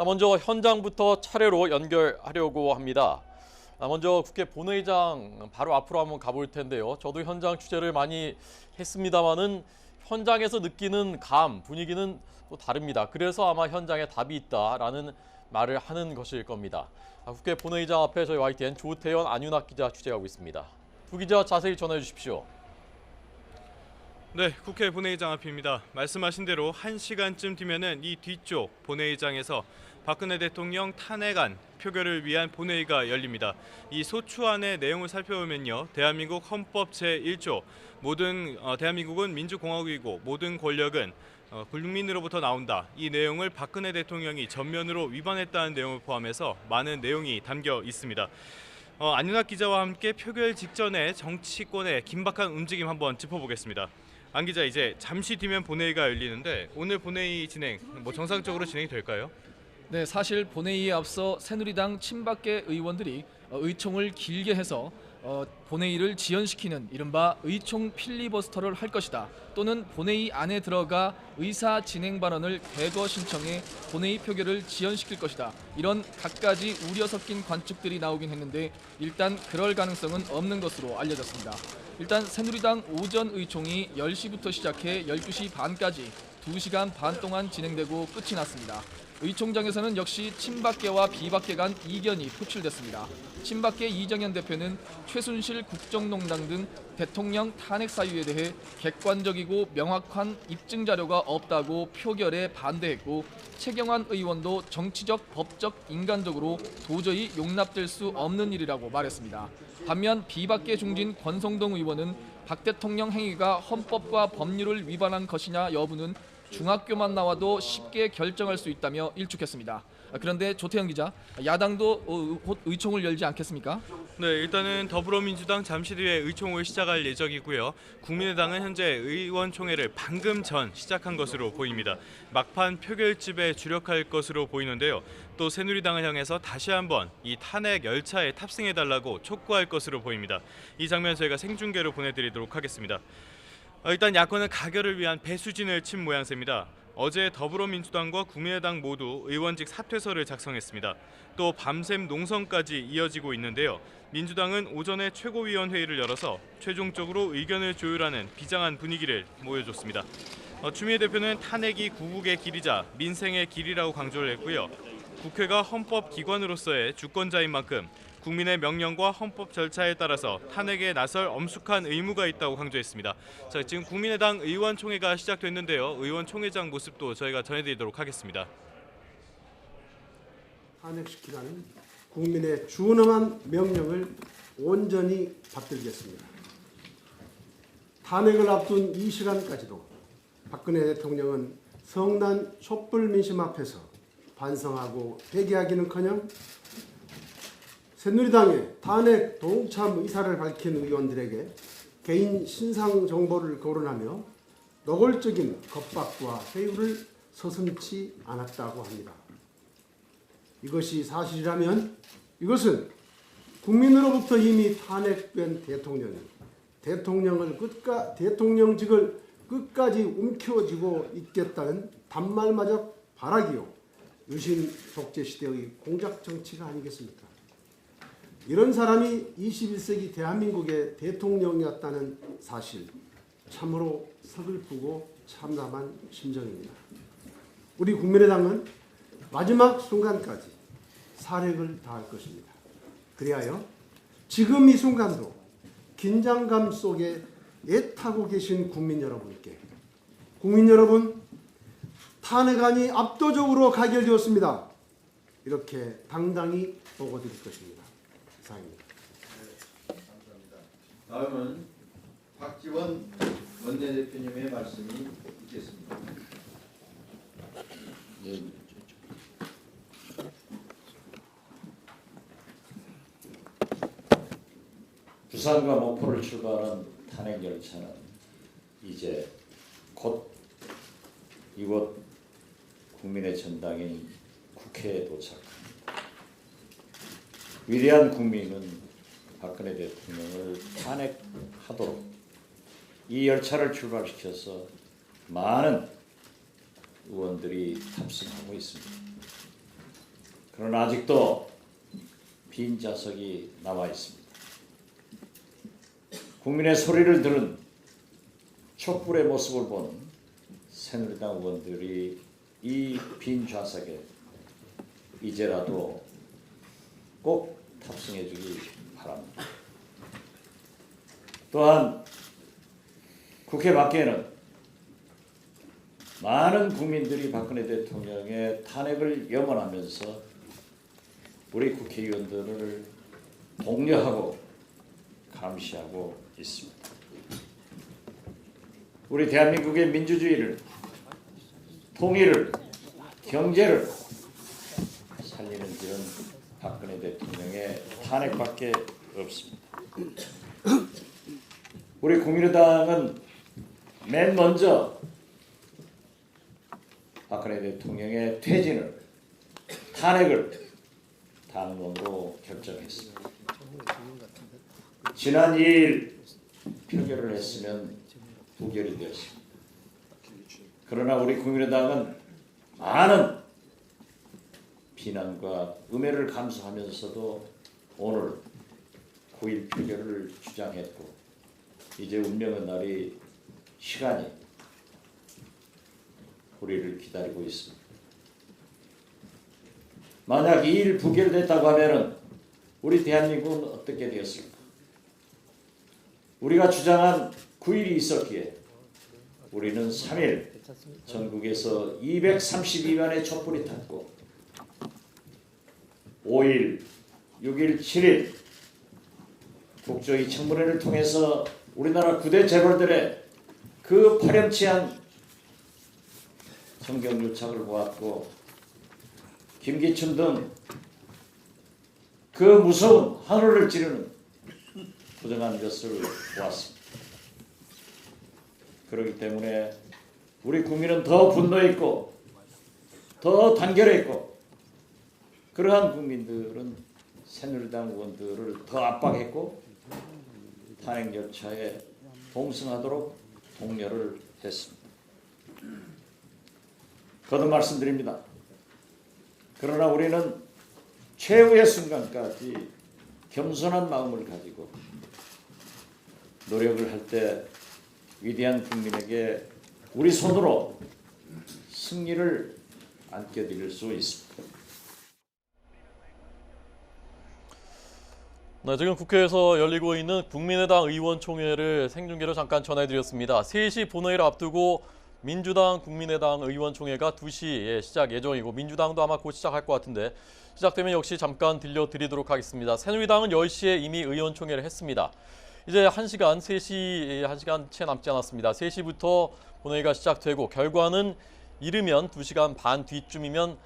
먼저 현장부터 차례로 연결하려고 합니다. 먼저 국회 본회의장 바로 앞으로 한번 가볼 텐데요. 저도 현장 취재를 많이 했습니다마는 현장에서 느끼는 분위기는 또 다릅니다. 그래서 아마 현장에 답이 있다라는 말을 하는 것일 겁니다. 국회 본회의장 앞에 저희 YTN 조태현, 안윤학 기자 취재하고 있습니다. 두 기자 자세히 전해 주십시오. 네, 국회 본회의장 앞입니다. 말씀하신 대로 1시간쯤 뒤면은 이 뒤쪽 본회의장에서 박근혜 대통령 탄핵안 표결을 위한 본회의가 열립니다. 이 소추안의 내용을 살펴보면요. 대한민국 헌법 제1조 대한민국은 민주공화국이고 모든 권력은 국민으로부터 나온다. 이 내용을 박근혜 대통령이 전면으로 위반했다는 내용을 포함해서 많은 내용이 담겨 있습니다. 안윤학 기자와 함께 표결 직전에 정치권의 긴박한 움직임 한번 짚어보겠습니다. 안 기자, 이제 잠시 뒤면 본회의가 열리는데 오늘 본회의 진행 정상적으로 진행이 될까요? 네, 사실 본회의에 앞서 새누리당 친박계 의원들이 의총을 길게 해서 본회의를 지연시키는 이른바 의총 필리버스터를 할 것이다. 또는 본회의 안에 들어가 의사 진행 발언을 대거 신청해 본회의 표결을 지연시킬 것이다. 이런 갖가지 우려 섞인 관측들이 나오긴 했는데 일단 그럴 가능성은 없는 것으로 알려졌습니다. 일단 새누리당 오전 의총이 10시부터 시작해 12시 반까지 2시간 반 동안 진행되고 끝이 났습니다. 의총장에서는 역시 친박계와 비박계 간 이견이 표출됐습니다. 친박계 이정현 대표는 최순실 국정농단 등 대통령 탄핵 사유에 대해 객관적이고 명확한 입증 자료가 없다고 표결에 반대했고, 최경환 의원도 정치적, 법적, 인간적으로 도저히 용납될 수 없는 일이라고 말했습니다. 반면 비박계 중진 권성동 의원은 박 대통령 행위가 헌법과 법률을 위반한 것이냐 여부는 중학교만 나와도 쉽게 결정할 수 있다며 일축했습니다. 그런데 조태현 기자, 야당도 곧 의총을 열지 않겠습니까? 네, 일단은 더불어민주당 잠시 뒤에 의총을 시작할 예정이고요. 국민의당은 현재 의원총회를 방금 전 시작한 것으로 보입니다. 막판 표결집에 주력할 것으로 보이는데요. 또 새누리당을 향해서 다시 한번 이 탄핵 열차에 탑승해달라고 촉구할 것으로 보입니다. 이 장면 저희가 생중계로 보내드리도록 하겠습니다. 일단 야권은 가결을 위한 배수진을 친 모양새입니다. 어제 더불어민주당과 국민의당 모두 의원직 사퇴서를 작성했습니다. 또 밤샘 농성까지 이어지고 있는데요. 민주당은 오전에 최고위원회의를 열어서 최종적으로 의견을 조율하는 비장한 분위기를 보여줬습니다. 추미애 대표는 탄핵이 구국의 길이자 민생의 길이라고 강조를 했고요. 국회가 헌법기관으로서의 주권자인 만큼 국민의 명령과 헌법 절차에 따라서 탄핵에 나설 엄숙한 의무가 있다고 강조했습니다. 자, 지금 국민의당 의원총회가 시작됐는데요. 의원총회장 모습도 저희가 전해드리도록 하겠습니다. 탄핵시키라는 국민의 준엄한 명령을 온전히 받들겠습니다. 탄핵을 앞둔 이 시간까지도 박근혜 대통령은 성난 촛불 민심 앞에서 반성하고 회개하기는커녕 새누리당의 탄핵 동참 의사를 밝힌 의원들에게 개인 신상 정보를 거론하며 노골적인 겁박과 회유를 서슴지 않았다고 합니다. 이것이 사실이라면 이것은 국민으로부터 이미 탄핵된 대통령직을 끝까지 움켜쥐고 있겠다는 단말마저 발악이요, 유신 독재 시대의 공작 정치가 아니겠습니까? 이런 사람이 21세기 대한민국의 대통령이었다는 사실, 참으로 서글프고 참담한 심정입니다. 우리 국민의당은 마지막 순간까지 사력을 다할 것입니다. 그리하여 지금 이 순간도 긴장감 속에 애타고 계신 국민 여러분께, 국민 여러분, 탄핵안이 압도적으로 가결되었습니다. 이렇게 당당히 보고드릴 것입니다. 이상입니다. 네, 감사합니다. 다음은 박지원 원내대표님의 말씀이 있겠습니다. 네. 부산과 목포를 출발하는 탄핵 열차는 이제 곧 이곳 국민의 전당인 국회에 도착합니다. 위대한 국민은 박근혜 대통령을 탄핵하도록 이 열차를 출발시켜서 많은 의원들이 탑승하고 있습니다. 그러나 아직도 빈 좌석이 남아 있습니다. 국민의 소리를 들은 촛불의 모습을 본 새누리당 의원들이 이 빈 좌석에 이제라도 꼭 탑승해 주기 바랍니다. 또한 국회 밖에는 많은 국민들이 박근혜 대통령의 탄핵을 염원하면서 우리 국회의원들을 독려하고 감시하고 있습니다. 우리 대한민국의 민주주의를, 통일을, 경제를 살리는 길은 박근혜 대통령의 탄핵밖에 없습니다. 우리 국민의당은 맨 먼저 박근혜 대통령의 퇴진을, 탄핵을 당론으로 결정했습니다. 지난 2일 표결을 했으면 부결이 되었습니다. 그러나 우리 국민의당은 많은 비난과 음해를 감수하면서도 오늘 9일 표결을 주장했고 이제 운명의 날이, 시간이 우리를 기다리고 있습니다. 만약 2일 부결됐다고 하면은 우리 대한민국은 어떻게 되었을까? 우리가 주장한 9일이 있었기에 우리는 3일 전국에서 232만의 촛불이 탔고 5일, 6일, 7일 국조위 청문회를 통해서 우리나라 9대 재벌들의 그 파렴치한 정경유착을 보았고 김기춘 등 그 무서운 하늘을 찌르는 부정한 것을 보았습니다. 그렇기 때문에 우리 국민은 더 분노했고 더 단결했고 그러한 국민들은 새누리당 의원들을 더 압박했고 탄핵 절차에 동승하도록 독려를 했습니다. 거듭 말씀드립니다. 그러나 우리는 최후의 순간까지 겸손한 마음을 가지고 노력을 할 때 위대한 국민에게 우리 손으로 승리를 안겨드릴 수 있습니다. 네, 지금 국회에서 열리고 있는 국민의당 의원총회를 생중계로 잠깐 전해드렸습니다. 3시 본회의를 앞두고 민주당, 국민의당 의원총회가 2시에 시작 예정이고 민주당도 아마 곧 시작할 것 같은데 시작되면 역시 잠깐 들려드리도록 하겠습니다. 새누리당은 10시에 이미 의원총회를 했습니다. 이제 1시간, 3시 1시간 채 남지 않았습니다. 3시부터 본회의가 시작되고 결과는 이르면 2시간 반 뒤쯤이면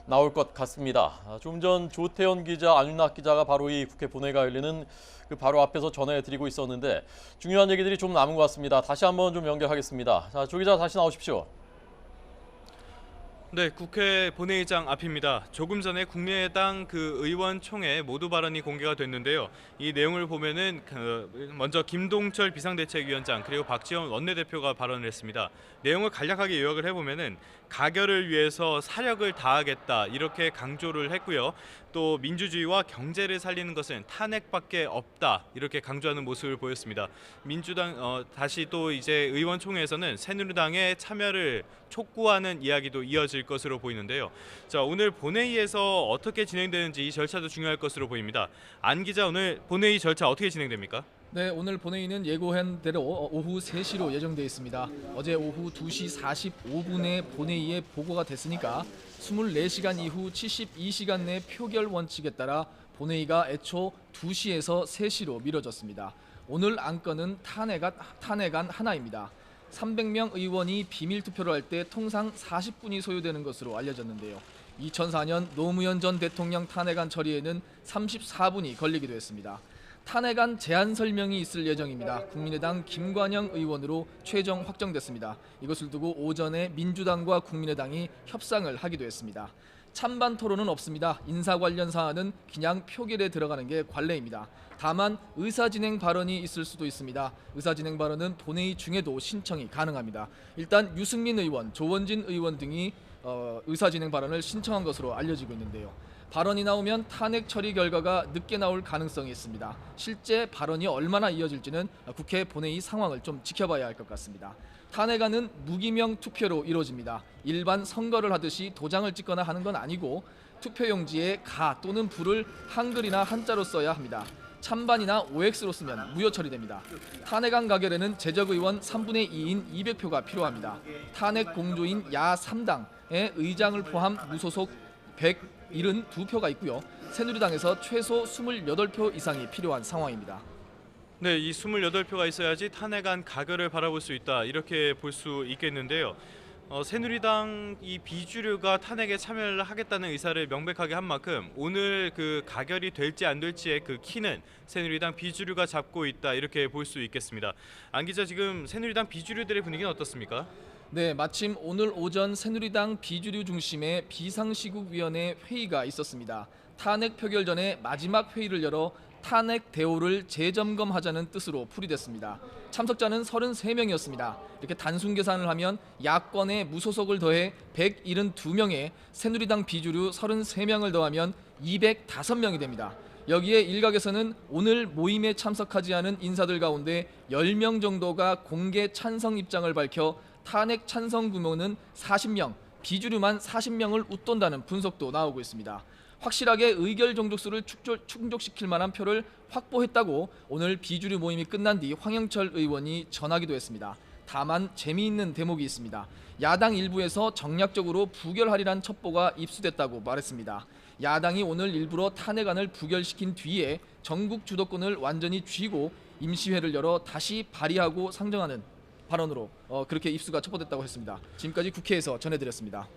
나올 것 같습니다. 좀 전 조태현 기자, 안윤학 기자가 바로 이 국회 본회의가 열리는 그 바로 앞에서 전해드리고 있었는데 중요한 얘기들이 좀 남은 것 같습니다. 다시 한번 좀 연결하겠습니다. 자, 조 기자 다시 나오십시오. 네, 국회 본회의장 앞입니다. 조금 전에 국민의당 그 의원총회 모두 발언이 공개가 됐는데요. 이 내용을 보면은 먼저 김동철 비상대책위원장 그리고 박지원 원내대표가 발언을 했습니다. 내용을 간략하게 요약을 해보면은 가결을 위해서 사력을 다하겠다 이렇게 강조를 했고요. 또 민주주의와 경제를 살리는 것은 탄핵밖에 없다 이렇게 강조하는 모습을 보였습니다. 민주당 다시 또 이제 의원총회에서는 새누리당의 참여를 촉구하는 이야기도 이어질 것으로 보이는데요. 자, 오늘 본회의에서 어떻게 진행되는지 이 절차도 중요할 것으로 보입니다. 안 기자, 오늘 본회의 절차 어떻게 진행됩니까? 네, 오늘 본회의는 예고한 대로 오후 3시로 예정되어 있습니다. 어제 오후 2시 45분에 본회의에 보고가 됐으니까 24시간 이후 72시간 내 표결 원칙에 따라 본회의가 애초 2시에서 3시로 미뤄졌습니다. 오늘 안건은 탄핵안 하나입니다. 300명 의원이 비밀 투표를 할 때 통상 40분이 소요되는 것으로 알려졌는데요. 2004년 노무현 전 대통령 탄핵안 처리에는 34분이 걸리기도 했습니다. 탄핵안 제안 설명이 있을 예정입니다. 국민의당 김관영 의원으로 최종 확정됐습니다. 이것을 두고 오전에 민주당과 국민의당이 협상을 하기도 했습니다. 찬반 토론은 없습니다. 인사 관련 사안은 그냥 표결에 들어가는 게 관례입니다. 다만 의사진행 발언이 있을 수도 있습니다. 의사진행 발언은 본회의 중에도 신청이 가능합니다. 일단 유승민 의원, 조원진 의원 등이 의사진행 발언을 신청한 것으로 알려지고 있는데요. 발언이 나오면 탄핵 처리 결과가 늦게 나올 가능성이 있습니다. 실제 발언이 얼마나 이어질지는 국회 본회의 상황을 좀 지켜봐야 할 것 같습니다. 탄핵안은 무기명 투표로 이루어집니다. 일반 선거를 하듯이 도장을 찍거나 하는 건 아니고 투표용지에 가 또는 부를 한글이나 한자로 써야 합니다. 찬반이나 OX로 쓰면 무효 처리됩니다. 탄핵안 가결에는 재적의원 3분의 2인 200표가 필요합니다. 탄핵 공조인 야 3당의 의장을 포함 무소속 172표가 있고요. 새누리당에서 최소 28표 이상이 필요한 상황입니다. 네, 이 28표가 있어야지 탄핵안 가결을 바라볼 수 있다, 이렇게 볼 수 있겠는데요. 새누리당 이 비주류가 탄핵에 참여를 하겠다는 의사를 명백하게 한 만큼 오늘 그 가결이 될지 안 될지의 그 키는 새누리당 비주류가 잡고 있다, 이렇게 볼 수 있겠습니다. 안 기자, 지금 새누리당 비주류들의 분위기는 어떻습니까? 네, 마침 오늘 오전 새누리당 비주류 중심의 비상시국위원회 회의가 있었습니다. 탄핵 표결 전에 마지막 회의를 열어 탄핵 대오를 재점검하자는 뜻으로 풀이됐습니다. 참석자는 33명이었습니다. 이렇게 단순 계산을 하면 야권의 무소속을 더해 172명에 새누리당 비주류 33명을 더하면 205명이 됩니다. 여기에 일각에서는 오늘 모임에 참석하지 않은 인사들 가운데 10명 정도가 공개 찬성 입장을 밝혀 탄핵 찬성 규모는 40명, 비주류만 40명을 웃돈다는 분석도 나오고 있습니다. 확실하게 의결 정족수를 충족시킬 만한 표를 확보했다고 오늘 비주류 모임이 끝난 뒤 황영철 의원이 전하기도 했습니다. 다만 재미있는 대목이 있습니다. 야당 일부에서 정략적으로 부결하리란 첩보가 입수됐다고 말했습니다. 야당이 오늘 일부러 탄핵안을 부결시킨 뒤에 전국 주도권을 완전히 쥐고 임시회를 열어 다시 발의하고 상정하는 발언으로 그렇게 입수가 첩보됐다고 했습니다. 지금까지 국회에서 전해드렸습니다.